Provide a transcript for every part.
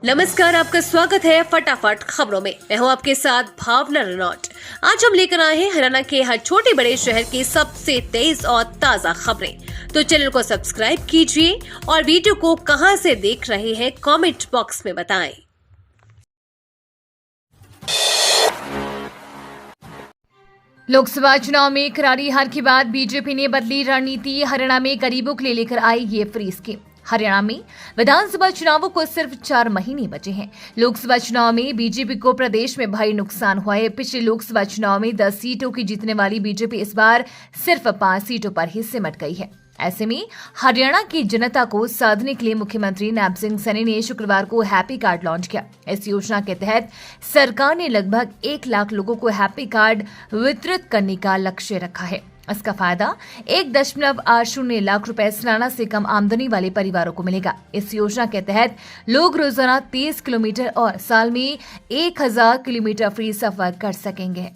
नमस्कार, आपका स्वागत है फटाफट खबरों में। मैं हूं आपके साथ भावना रनौट। आज हम लेकर आए हैं हरियाणा के हर छोटे बड़े शहर की सबसे तेज और ताजा खबरें। तो चैनल को सब्सक्राइब कीजिए और वीडियो को कहां से देख रहे हैं कमेंट बॉक्स में बताएं। लोकसभा चुनाव में करारी हार के बाद बीजेपी ने बदली रणनीति। हरियाणा में गरीबों के लिए लेकर आई ये फ्री स्कीम। हरियाणा में विधानसभा चुनावों को सिर्फ 4 महीने बचे हैं। लोकसभा चुनाव में बीजेपी को प्रदेश में भारी नुकसान हुआ है। पिछले लोकसभा चुनाव में 10 सीटों की जीतने वाली बीजेपी इस बार सिर्फ 5 सीटों पर ही सिमट गई है। ऐसे में हरियाणा की जनता को साधने के लिए मुख्यमंत्री नैब सिंह सैनी ने शुक्रवार को हैप्पी कार्ड लॉन्च किया। इस योजना के तहत सरकार ने लगभग 1 लाख लोगों को हैप्पी कार्ड वितरित करने का लक्ष्य रखा है। इसका फायदा 1.80 लाख रुपए सालाना से कम आमदनी वाले परिवारों को मिलेगा। इस योजना के तहत लोग रोजाना 30 किलोमीटर और साल में 1000 किलोमीटर फ्री सफर कर सकेंगे।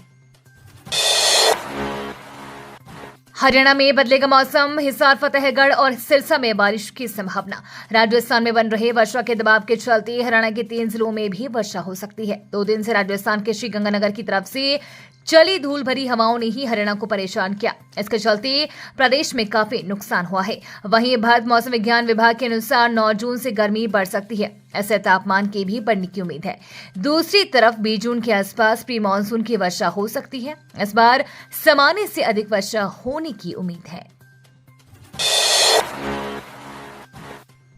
हरियाणा में बदलेगा मौसम। हिसार, फतेहगढ़ और सिरसा में बारिश की संभावना। राजस्थान में बन रहे वर्षा के दबाव के चलते हरियाणा के 3 जिलों में भी वर्षा हो सकती है। 2 दिन से राजस्थान के श्रीगंगानगर की तरफ से चली धूल भरी हवाओं ने ही हरियाणा को परेशान किया। इसके चलते प्रदेश में काफी नुकसान हुआ है। वहीं भारत मौसम विज्ञान विभाग के अनुसार 9 जून से गर्मी बढ़ सकती है। ऐसे तापमान के भी बढ़ने की उम्मीद है। दूसरी तरफ 20 जून के आसपास प्री मानसून की वर्षा हो सकती है। इस बार सामान्य से अधिक वर्षा होने की उम्मीद है।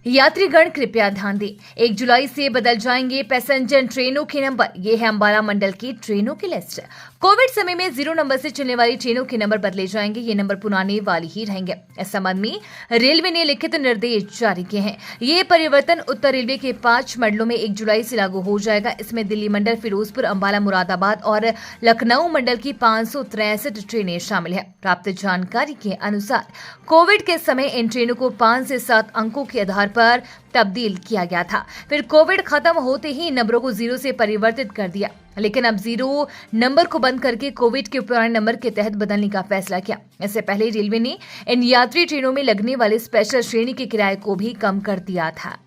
यात्रीगण कृपया ध्यान दें, 1 जुलाई से बदल जाएंगे पैसेंजर ट्रेनों के नंबर। ये है अंबाला मंडल की ट्रेनों की लिस्ट। कोविड समय में 0 नंबर से चलने वाली ट्रेनों के नंबर बदले जाएंगे। ये नंबर पुराने वाले ही रहेंगे। इस संबंध में रेलवे ने लिखित निर्देश जारी किए हैं। ये परिवर्तन उत्तर रेलवे के 5 मंडलों में 1 जुलाई से लागू हो जाएगा। इसमें दिल्ली मंडल, फिरोजपुर, अंबाला, मुरादाबाद और लखनऊ मंडल की 563 ट्रेनें शामिल है। प्राप्त जानकारी के अनुसार कोविड के समय इन ट्रेनों को 5 से 7 अंकों के आधार पर तब्दील किया गया था। फिर कोविड खत्म होते ही नंबरों को 0 से परिवर्तित कर दिया, लेकिन अब 0 नंबर को बंद करके कोविड के पुराने नंबर के तहत बदलने का फैसला किया। इससे पहले रेलवे ने इन यात्री ट्रेनों में लगने वाले स्पेशल श्रेणी के किराए को भी कम कर दिया था।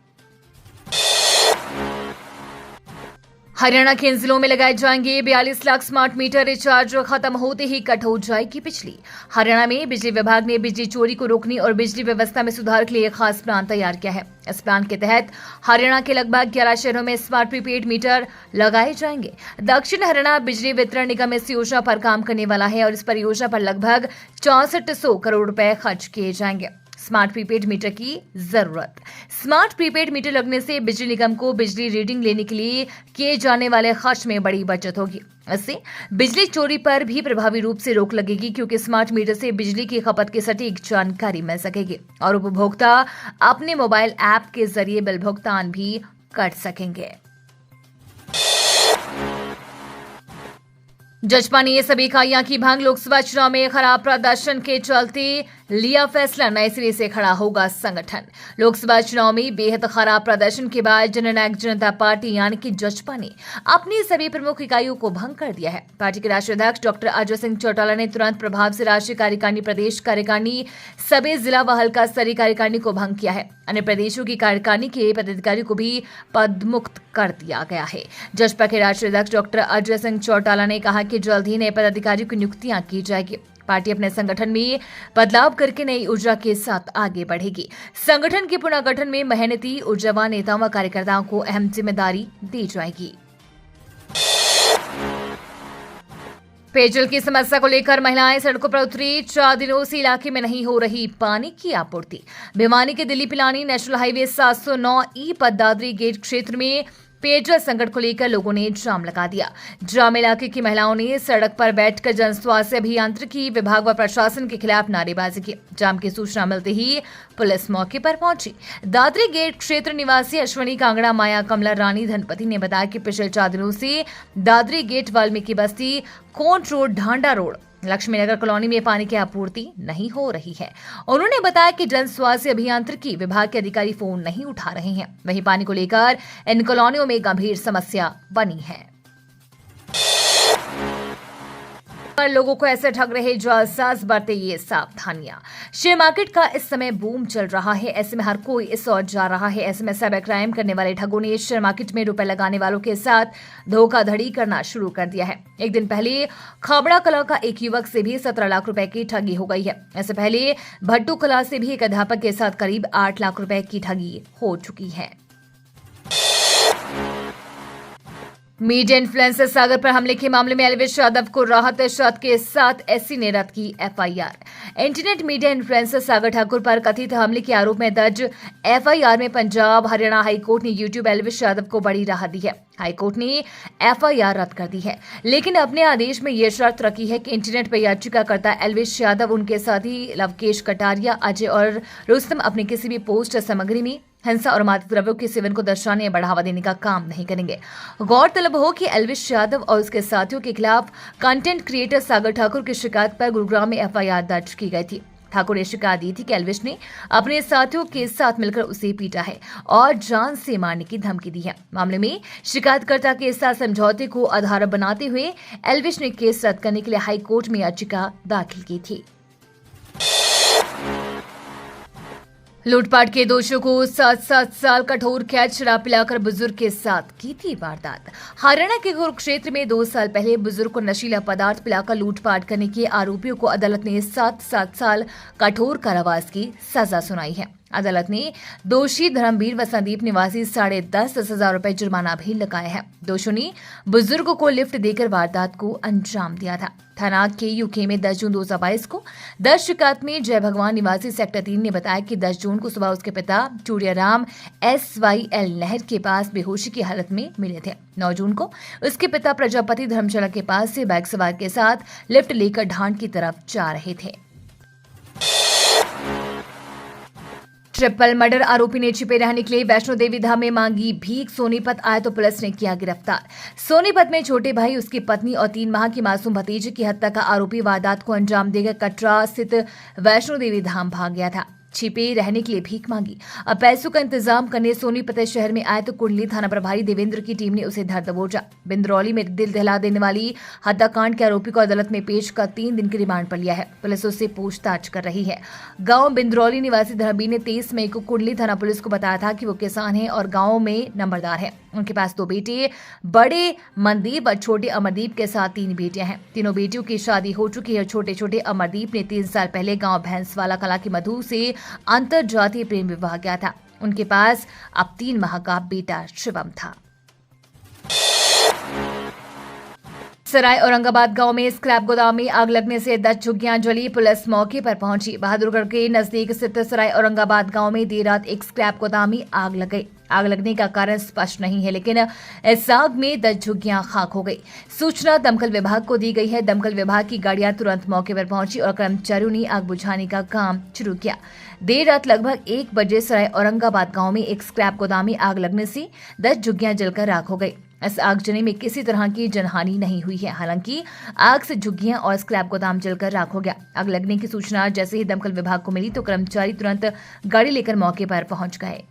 हरियाणा के इन जिलों में लगाए जाएंगे 42 लाख स्मार्ट मीटर। रिचार्ज खत्म होते ही कट हो जाएगी बिजली। हरियाणा में बिजली विभाग ने बिजली चोरी को रोकने और बिजली व्यवस्था में सुधार के लिए एक खास प्लान तैयार किया है। इस प्लान के तहत हरियाणा के लगभग 11 शहरों में स्मार्ट प्रीपेड मीटर लगाए जाएंगे। दक्षिण हरियाणा बिजली वितरण निगम इस योजना पर काम करने वाला है और इस परियोजना पर लगभग 6400 करोड़ रुपए खर्च किए जाएंगे। स्मार्ट प्रीपेड मीटर की जरूरत। स्मार्ट प्रीपेड मीटर लगने से बिजली निगम को बिजली रीडिंग लेने के लिए किए जाने वाले खर्च में बड़ी बचत होगी। इससे बिजली चोरी पर भी प्रभावी रूप से रोक लगेगी, क्योंकि स्मार्ट मीटर से बिजली की खपत की सटीक जानकारी मिल सकेगी और उपभोक्ता अपने मोबाइल ऐप के जरिए बिल भुगतान भी कर सकेंगे। जजपा ने सभी इकाइयां की भांग। लोकसभा चुनाव में खराब प्रदर्शन के चलते लिया फैसला, नए सिरे से खड़ा होगा संगठन। लोकसभा चुनाव में बेहद खराब प्रदर्शन के बाद जननायक जनता पार्टी यानी कि जजपा ने अपनी सभी प्रमुख इकाइयों को भंग कर दिया है। पार्टी के राष्ट्रीय अध्यक्ष डॉक्टर अजय सिंह चौटाला ने तुरंत प्रभाव से राष्ट्रीय कार्यकारिणी, प्रदेश कार्यकारिणी, सभी जिला व हल्का स्तरीय कार्यकारिणी को भंग किया है। अन्य प्रदेशों की कार्यकारिणी के पदाधिकारियों को भी पदमुक्त कर दिया गया है। जजपा के राष्ट्रीय अध्यक्ष डॉक्टर अजय सिंह चौटाला ने कहा कि जल्द ही नए पदाधिकारियों की नियुक्तियां की जाएगी। पार्टी अपने संगठन में बदलाव करके नई ऊर्जा के साथ आगे बढ़ेगी। संगठन के पुनर्गठन में मेहनती ऊर्जावान नेताओं व कार्यकर्ताओं को अहम जिम्मेदारी दी जाएगी। पेयजल की समस्या को लेकर महिलाएं सड़कों पर उतरी। 4 दिनों से इलाके में नहीं हो रही पानी की आपूर्ति। भिवानी के दिल्ली पिलानी नेशनल हाईवे 709 ई पर दादरी गेट क्षेत्र में पेयजल संकट को लेकर लोगों ने जाम लगा दिया। जाम इलाके की महिलाओं ने सड़क पर बैठकर जन स्वास्थ्य अभियांत्रिकी विभाग व प्रशासन के खिलाफ नारेबाजी की। जाम की सूचना मिलते ही पुलिस मौके पर पहुंची। दादरी गेट क्षेत्र निवासी अश्वनी कांगड़ा माया कमला रानी धनपति ने बताया कि पिछले 4 दिनों से दादरी गेट, वाल्मीकि बस्ती, कोंट रोड, ढांडा रोड, लक्ष्मी नगर कॉलोनी में पानी की आपूर्ति नहीं हो रही है। उन्होंने बताया कि जन स्वास्थ्य अभियांत्रिकी विभाग के अधिकारी फोन नहीं उठा रहे हैं। वहीं पानी को लेकर इन कॉलोनियों में गंभीर समस्या बनी है। पर लोगों को ऐसे ठग रहे जालसाज बरते ये सावधानियां। शेयर मार्केट का इस समय बूम चल रहा है, ऐसे में हर कोई इस ओर जा रहा है। ऐसे में साइबर क्राइम करने वाले ठगों ने शेयर मार्केट में रुपए लगाने वालों के साथ धोखाधड़ी करना शुरू कर दिया है। एक दिन पहले खाबड़ा कला का एक युवक से भी 17 लाख रुपए की ठगी हो गई है। ऐसे पहले भट्टू कला से भी एक अध्यापक के साथ करीब 8 लाख रुपए की ठगी हो चुकी है। मीडिया इन्फ्लुएंसर सागर पर हमले के मामले में एल्विश यादव को राहत शर्त के साथ एससी ने रद्द की एफआईआर। इंटरनेट मीडिया इन्फ्लुएंसर सागर ठाकुर पर कथित हमले के आरोप में दर्ज एफआईआर में पंजाब हरियाणा हाईकोर्ट ने यूट्यूब एल्विश यादव को बड़ी राहत दी है। हाईकोर्ट ने एफआईआर रद्द कर दी है, लेकिन अपने आदेश में यह शर्त रखी है कि इंटरनेट पर याचिकाकर्ता एल्विश यादव, उनके साथी लवकेश कटारिया, अजय और रुस्तम अपनी किसी भी पोस्ट सामग्री में हिंसा और मादक द्रव्यों के सेवन को दर्शाने या बढ़ावा देने का काम नहीं करेंगे। गौरतलब हो कि एल्विश यादव और उसके साथियों के खिलाफ कंटेंट क्रिएटर सागर ठाकुर की शिकायत पर गुरुग्राम में एफआईआर दर्ज की गई थी। ठाकुर ने शिकायत दी थी कि एल्विश ने अपने साथियों के साथ मिलकर उसे पीटा है और जान से मारने की धमकी दी है। मामले में शिकायतकर्ता के साथ समझौते को आधार बनाते हुए एल्विश ने केस रद्द करने के लिए हाईकोर्ट में याचिका दाखिल की थी। लूटपाट के दोषियों को 7 साल कठोर कैद, शराब पिलाकर बुजुर्ग के साथ की थी वारदात। हरियाणा के कुरुक्षेत्र में 2 साल पहले बुजुर्ग को नशीला पदार्थ पिलाकर लूटपाट करने के आरोपियों को अदालत ने 7 साल कठोर कारावास की सजा सुनाई है। अदालत ने दोषी धर्मवीर व संदीप निवासी 10,500 रुपए जुर्माना भी लगाया है। दोषियों ने बुजुर्ग को लिफ्ट देकर वारदात को अंजाम दिया था। थाना के यूके में 10 जून 2022 को 10 शिकायत में जय भगवान निवासी सेक्टर 3 ने बताया कि 10 जून को सुबह उसके पिता चूड़ियाराम SYL नहर के पास बेहोशी की हालत में मिले थे। 9 जून को उसके पिता प्रजापति धर्मशाला के पास से बाइक सवार के साथ लिफ्ट लेकर ढांड की तरफ जा रहे थे। ट्रिपल मर्डर आरोपी ने छिपे रहने के लिए वैष्णो देवी धाम में मांगी भीख। सोनीपत आए तो पुलिस ने किया गिरफ्तार। सोनीपत में छोटे भाई, उसकी पत्नी और 3 माह की मासूम भतीजे की हत्या का आरोपी वारदात को अंजाम देकर कटरा स्थित वैष्णो देवी धाम भाग गया था। छिपे रहने के लिए भीख मांगी। अब पैसों का इंतजाम करने सोनीपत शहर में आए तो कुंडली थाना प्रभारी देवेंद्र की टीम ने उसे धर दबोचा। बिंदरौली में दिल दहला देने वाली हत्याकांड के आरोपी को अदालत में पेश कर 3 दिन की रिमांड पर लिया है। पुलिस उससे पूछताछ कर रही है। गांव बिंदरौली निवासी धर्मवीर ने 23 मई को कुंडली थाना पुलिस को बताया था कि वो किसान है और गाँव में नंबरदार है। उनके पास 2 बेटे, बड़े मनदीप और छोटे अमरदीप के साथ 3 बेटियां हैं। तीनों बेटियों की शादी हो चुकी है। छोटे अमरदीप ने 3 साल पहले गांव भैंसवाला कला की मधु से अंतरजातीय प्रेम विवाह किया था। उनके पास अब 3 माह का बेटा शिवम था। सराय औरंगाबाद गांव में स्क्रैप गोदाम में आग लगने से 10 झुग्गियां जली। पुलिस मौके पर पहुंची। बहादुरगढ़ के नजदीक स्थित सराय औरंगाबाद गांव में देर रात एक स्क्रैप गोदाम में आग लग गई। आग लगने का कारण स्पष्ट नहीं है, लेकिन इस आग में 10 झुग्गियां खाक हो गई। सूचना दमकल विभाग को दी गई है। दमकल विभाग की गाड़ियां तुरंत मौके पर पहुंची और कर्मचारियों ने आग बुझाने का काम शुरू किया। देर रात लगभग 1 बजे सराय औरंगाबाद गांव में एक स्क्रैप गोदाम में आग लगने से 10 झुग्गियां जलकर राख हो गई। इस आगजनी में किसी तरह की जनहानि नहीं हुई है। हालांकि आग से झुग्गियां और स्क्रैप गोदाम जलकर राख हो गया। आग लगने की सूचना जैसे ही दमकल विभाग को मिली तो कर्मचारी तुरंत गाड़ी लेकर मौके पर पहुंच गए।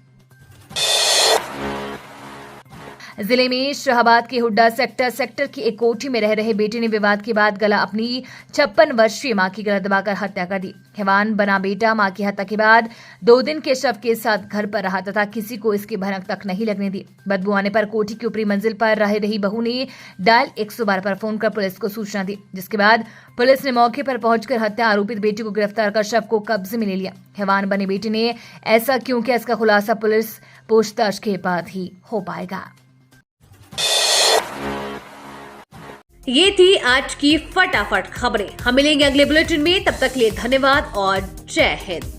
जिले में शाहबाद के हुड्डा सेक्टर की एक कोठी में रह रहे बेटे ने विवाद के बाद गला अपनी 56 वर्षीय मां की गला दबाकर हत्या कर दी। हैवान बना बेटा मां की हत्या के बाद 2 दिन के शव के साथ घर पर रहा तथा किसी को इसकी भनक तक नहीं लगने दी। बदबू आने पर कोठी की ऊपरी मंजिल पर रह रही बहू ने डायल 112 पर फोन कर पुलिस को सूचना दी, जिसके बाद पुलिस ने मौके पर पहुंचकर हत्या आरोपित बेटे को गिरफ्तार कर शव को कब्जे में ले लिया। हैवान बने बेटे ने ऐसा क्यों किया, इसका खुलासा पुलिस पूछताछ के बाद ही हो पाएगा। ये थी आज की फटाफट खबरें। हम मिलेंगे अगले बुलेटिन में, तब तक के लिए धन्यवाद और जय हिंद।